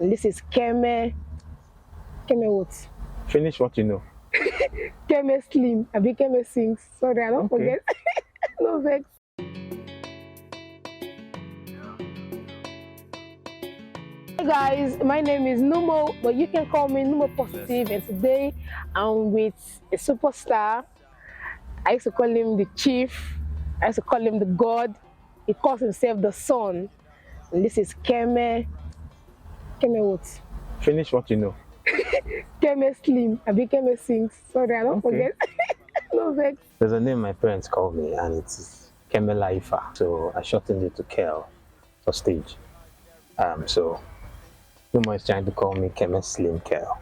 And this is Keme what? Finish what you know. Kemeslim. I be Keme sings. Sorry, I don't Okay. forget. No vex. Hey guys, my name is Numo, but you can call me Numo Positive, and today I'm with a superstar. I used to call him the chief. I used to call him the god. He calls himself the sun. And this is Keme what? Finish what you know. Keme Slim. I be Keme sings. Sorry, I don't forget. No vex. There's a name my parents called me, and it's Kemeslim. So I shortened it to Kel for stage. So Numa is trying to call me Kemeslim Kel.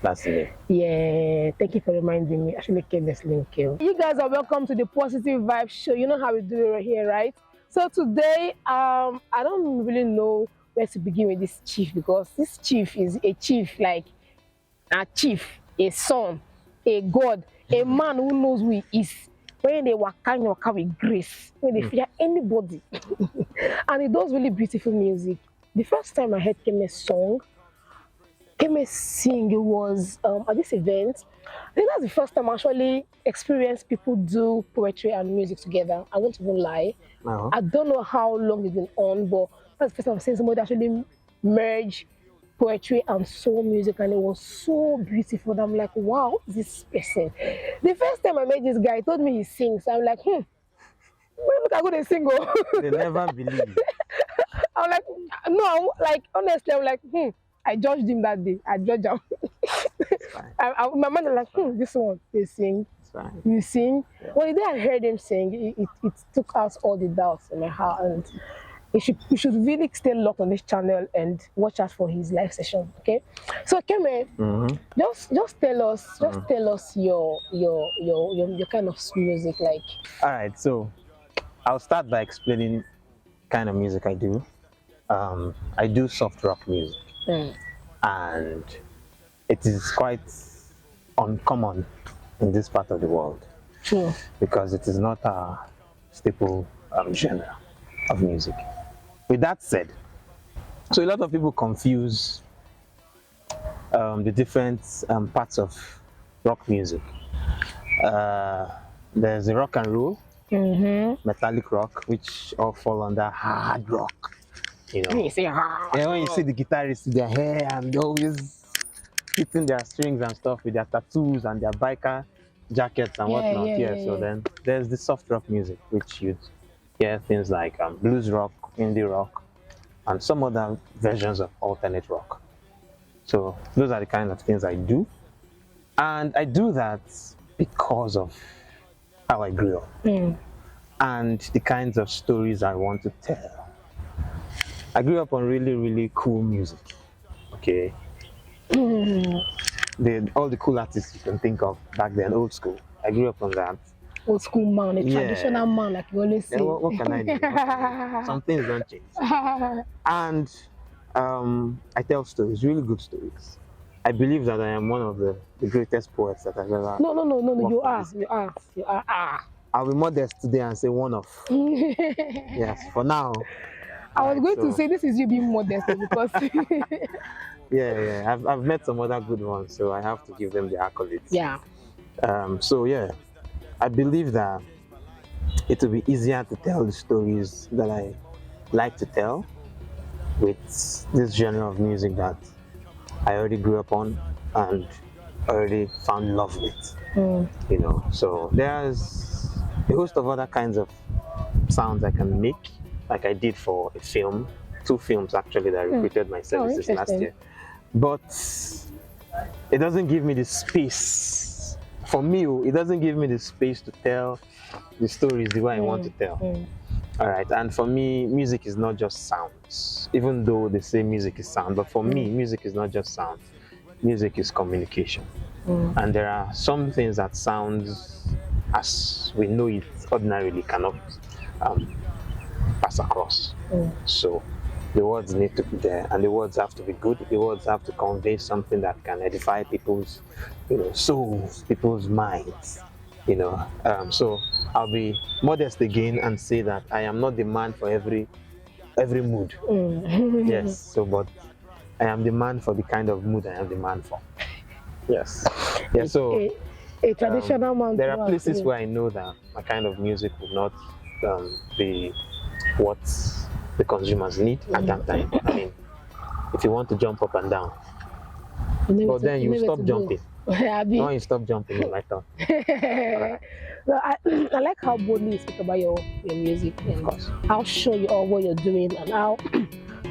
That's the name. Yeah, thank you for reminding me. Actually, Kemeslim Kel. You guys are welcome to the Positive Vibe Show. You know how we do it right here, right? So today, I don't really know where to begin with this chief, because this chief is a chief, like a chief, a son, a god, a man who knows who he is. When they work with grace, when they fear anybody, and he does really beautiful music. The first time I heard Keme's song, Keme sing, it was at this event. I think that's the first time I actually experienced people do poetry and music together. I won't even lie. Uh-huh. I don't know how long it's been on, but that's the first time I've seen somebody actually merge poetry and soul music, and it was so beautiful. And I'm like, wow, this person. The first time I met this guy, he told me he sings. I'm like, well, look how good they sing. They never believe. I'm like, no, like honestly, I'm like, I judged him that day. I judged him. My mind was like, this one, they sing. It's fine. You sing. Yeah. Well, the day I heard him sing, it took out all the doubts in my heart, and you should really stay locked on this channel and watch out for his live session. Okay. So Keme, just tell us your kind of music, like. All right, so I'll start by explaining kind of music I do. I do soft rock music, and it is quite uncommon in this part of the world. True. Because it is not a staple genre of music. With that said, so a lot of people confuse the different parts of rock music. There's the rock and roll, metallic rock, which all fall under hard rock. You know, You say, when you see the guitarists with their hair and always hitting their strings and stuff with their tattoos and their biker jackets and whatnot. So then there's the soft rock music, which you'd hear things like blues rock, indie rock, and some other versions of alternate rock. So those are the kind of things I do, and I do that because of how I grew up and the kinds of stories I want to tell. I grew up on really, really cool music. Okay. All the cool artists you can think of back then, old school. I grew up on that. Old school man, a traditional man, like you always say. Yeah, what can I do? Some things don't change. And I tell stories, really good stories. I believe that I am one of the greatest poets that I've ever. No. You are. I'll be modest today and say one of. Yes, for now. I was going to say this is you being modest because. Yeah. I've met some other good ones, so I have to give them the accolades. Yeah. So yeah, I believe that it will be easier to tell the stories that I like to tell with this genre of music that I already grew up on and already found love with. You know, so there's a host of other kinds of sounds I can make, like I did for a film, 2 films actually that I recruited my services last year. But it doesn't give me the space. For me, it doesn't give me the space to tell the stories the way I want to tell. All right, and for me, music is not just sounds, even though they say music is sound, but for me, music is not just sound. Music is communication. And there are some things that sounds, as we know it ordinarily, cannot pass across. So the words need to be there, and the words have to be good. The words have to convey something that can edify people's, souls, people's minds. So I'll be modest again and say that I am not the man for every mood. Yes. So, but I am the man for the kind of mood I am the man for. Yes. Yeah. So a traditional man. there are places where I know that my kind of music will not be what the consumers need at that time. I mean, if you want to jump up and down, but then you stop jumping. No, you stop jumping in my turn. Well, I like how boldly you speak about your music, and how sure you are what you're doing, and how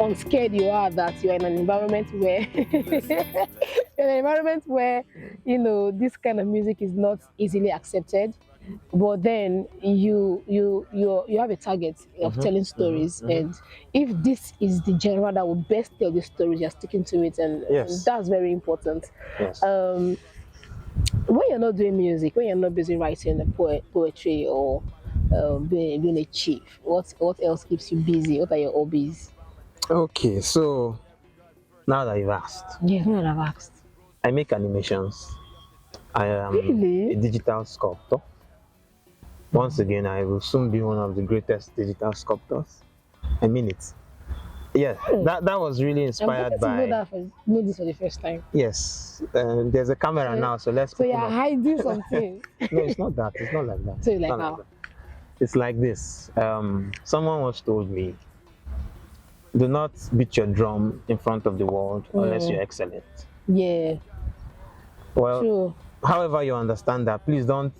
unscared you are that you're in an environment where you know this kind of music is not easily accepted. But then you have a target of telling stories, and if this is the genre that will best tell the stories, you're sticking to it, and that's very important. Yes. When you're not doing music, when you're not busy writing poetry or being a chief, what else keeps you busy? What are your hobbies? Okay, so now that you've asked, Yes, now that I've asked. I make animations. I am a digital sculptor. Once again, I will soon be one of the greatest digital sculptors. I mean it. Yeah, that was really inspired by. Know this for the first time. Yes, there's a camera now, so let's. So you're hiding something. No, it's not that. It's not like that. So you like how? It's like this. Someone once told me, "Do not beat your drum in front of the world unless you're excellent." Yeah. Well, true. However you understand that, please don't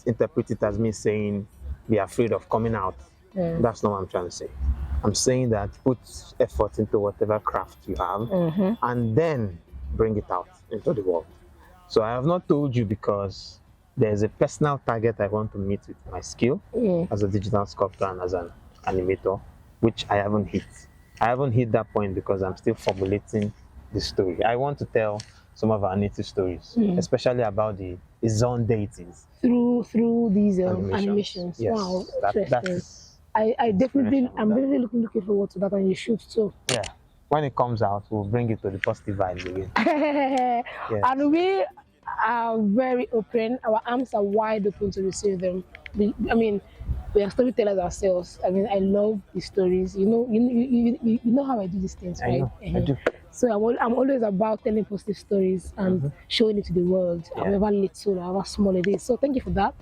interpret it as me saying be afraid of coming out. That's not what I'm trying to say. I'm saying that put effort into whatever craft you have and then bring it out into the world. So I have not told you because there's a personal target I want to meet with my skill as a digital sculptor and as an animator, which I haven't hit. I haven't hit that point because I'm still formulating the story. I want to tell some of our native stories, especially about the zone deities. Through these animations. Yes, wow, that's I'm really looking forward to that, and you should too. Yeah, when it comes out, we'll bring it to the positive vibes again. Yes. And we are very open. Our arms are wide open to receive them. We are storytellers ourselves. I mean, I love the stories. You know how I do these things, right? I do. So I'm always about telling positive stories and showing it to the world, however little, however small it is. So thank you for that.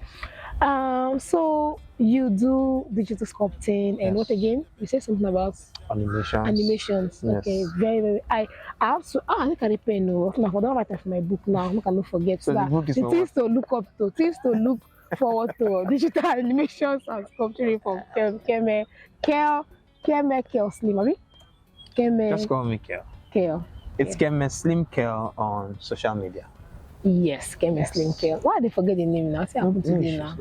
So you do digital sculpting and what again? You said something about animations. Yes. Okay, very, very. I have to. I look at the pen. No, I don't write it for my book now. I cannot forget. So that. The things to look up to, things to look forward to. Digital animations and sculpturing from Kemeslim Kel Slim. Just call me Kel. Kel. It's Kemeslim Kel on social media. Yes, Kemeslim Kel. Why they forget the name now? See, I'm putting it now.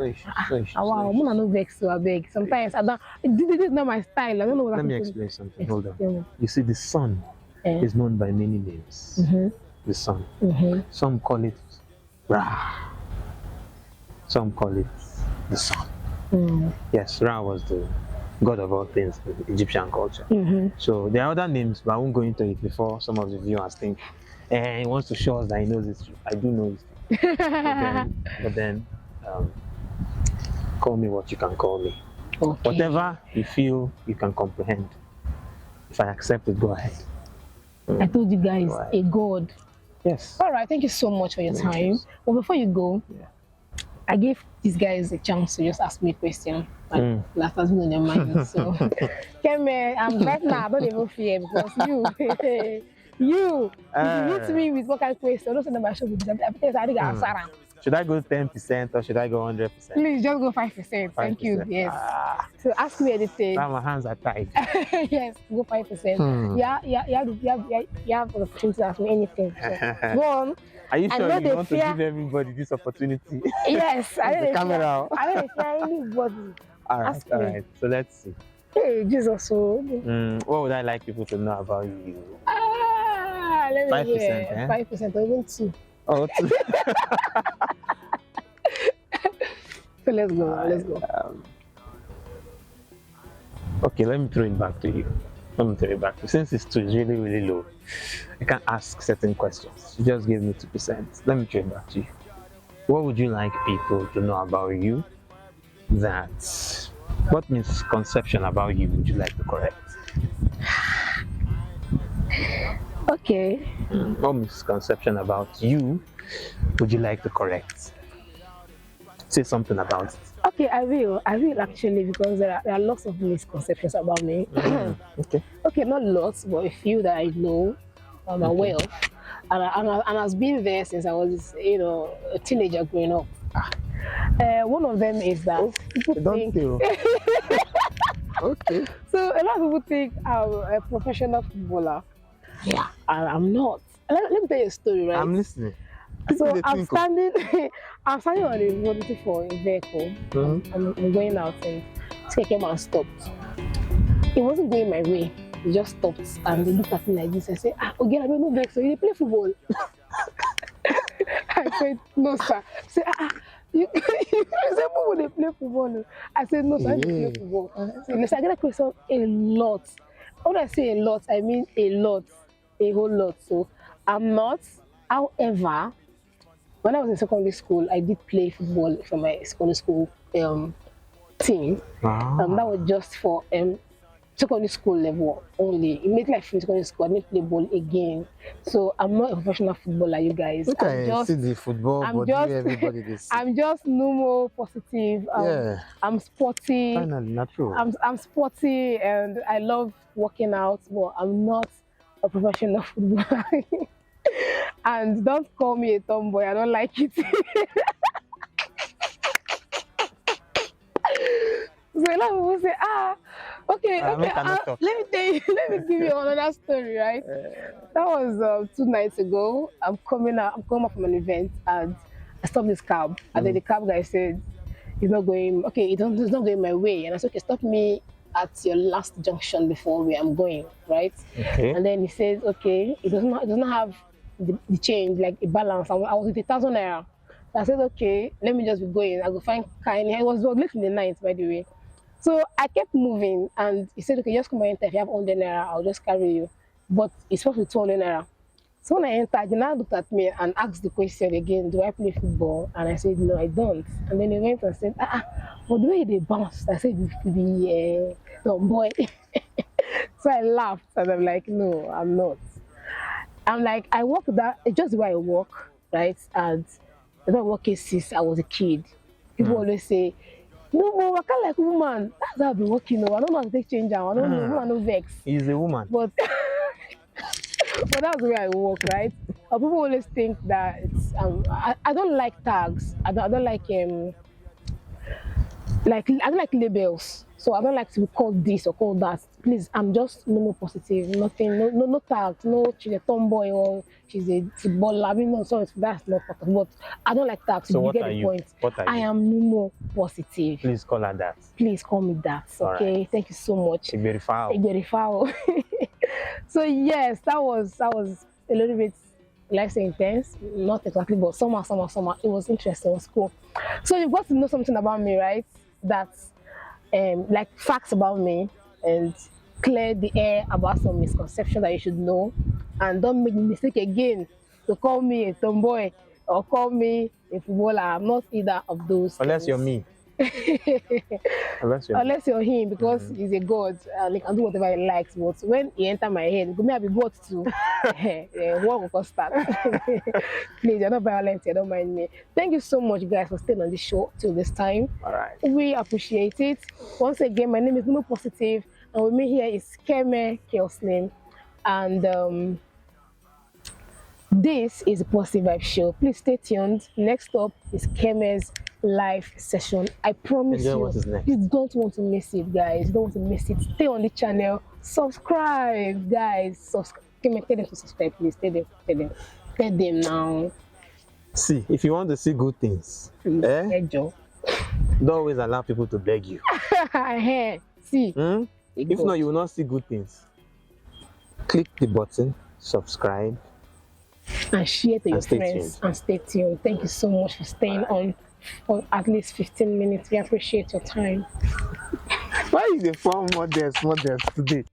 Wow, I'm not vex so I beg. Sometimes I don't. This is not my style. I don't know what. Let me explain something. Hold on. You see, the sun is known by many names. The sun. Some call it Ra. Some call it the sun. Yes, Ra was the god of all things in Egyptian culture. So there are other names, but I won't go into it before some of the viewers think, he wants to show us that he knows it. I do know it. but then call me what you can call me. Okay. Whatever you feel you can comprehend. If I accept it, go ahead. I told you guys, a god. Yes. All right, thank you so much for your time. Well, before you go, I gave these guys a chance to just ask me a question. That has been on their mind. So, Keme, I'm right now. I don't even fear because you hit me with what kind of question? Don't say my show with them. I think I answer. Should I go 10% or should I go 100%? Please just go 5%. Thank you. Yes. So ask me anything. Now my hands are tied. Yes, go 5%. You have the opportunity to ask me anything. So, go on. Are you sure you want to give everybody this opportunity? Yes. I don't camera. I don't fear anybody. All right. So let's see. Hey, Jesus. So. What would I like people to know about you? Let me 5%, 5% or even 2%. Oh, 2%. So let's go. Okay, let me throw it back to you. Since it's 2%, it's really, really low. I can't ask certain questions. You just gave me 2%. Let me throw it back to you. What would you like people to know about you? What misconception about you would you like to correct? Okay. What misconception about you would you like to correct? Say something about it. Okay, I will actually, because there are lots of misconceptions about me. Okay. Okay, not lots, but a few that I know, I'm aware of, and has been there since I was, a teenager growing up. One of them is that Oh, people don't think. feel. Okay. So a lot of people think I'm a professional footballer. Yeah, and I'm not. Let me tell you a story, right? I'm listening. So I'm standing, I'm standing on a road waiting for a vehicle. I'm going out, and this came and stopped. It wasn't going my way. It just stopped, and they looked at me like this. I said, okay, I don't know vehicle. So you play football? I said, no, sir. I said, you resemble when they play football. I said, no, sir, I don't play football. So I get a question a lot. When I say a lot, I mean a lot, a whole lot. So I'm not. However, when I was in secondary school, I did play football for my secondary school team. That was just for secondary school level only. Immediately I finished secondary school, I didn't play ball again. So I'm not a professional footballer, you guys. Okay, I see the football, but everybody this. I'm just normal, positive. I'm sporty. Finally, natural. I'm sporty and I love working out, but I'm not a professional footballer. And don't call me a tomboy, I don't like it. So a lot of people say, okay, let me give you another story, right? That was 2 nights ago. I'm coming up from an event and I stopped this cab. And then the cab guy said, it's not going my way. And I said, okay, stop me at your last junction before where I'm going, right? Okay. And then he says, okay, it does not have the change, like a balance. I was with 1,000 naira. So I said, okay, let me just be going. I go find kind. It was late in the night, by the way. So I kept moving, and he said, okay, just come and enter. If you have 100 naira, I'll just carry you. But it's supposed to be 200 naira. So when I entered, he now looked at me and asked the question again, do I play football? And I said, no, I don't. And then he went and said, but the way they bounced, I said, you could be a tomboy. So I laughed, and I'm like, no, I'm not. I'm like, I walk that, it's just the way I walk, right? And I don't walk it since I was a kid. People always say, no, but I can't like a woman. That's how I've been walking. I don't know how to take change now. I don't know. Woman no vex. He's a woman. But that's the way I walk, right? People always think that it's I don't like tags. I don't like I don't like labels. So I don't like to be called this or called that. Please, I'm just no positive, nothing, no tags, no she's a tomboy or she's a footballer. I mean, no, sorry, that's not part of it. But I don't like tags. So you get the point. What are you? I am no positive. Please call her that. Please call me that. Okay, right. Thank you so much. So yes, that was a little bit, let's say, intense. Not exactly, but somehow. It was interesting. It was cool. So you've got to know something about me, right? That's like facts about me, and clear the air about some misconception that you should know, and don't make the mistake again to call me a tomboy or call me a footballer. I'm not either of those. Unless you're me. Unless you're him, because he's a god and he can do whatever he likes. But when he enter my head, go me be god too. War will start. Please, you're not violent. You don't mind me. Thank you so much, guys, for staying on this show till this time. All right. We appreciate it. Once again, my name is Mo Positive, and with me here is Kemeslim Kel, and this is a Positive Vibe Show. Please stay tuned. Next up is Kemes live session. I promise you don't want to miss it, guys. You don't want to miss it. Stay on the channel. Subscribe, guys. Subscribe. Tell them to subscribe, please. Tell them now. See, if you want to see good things, don't always allow people to beg you. See. If not, you will not see good things. Click the button, subscribe, and share to your friends, and stay tuned. Thank you so much for staying on for at least 15 minutes. We appreciate your time. Why is the phone modest today?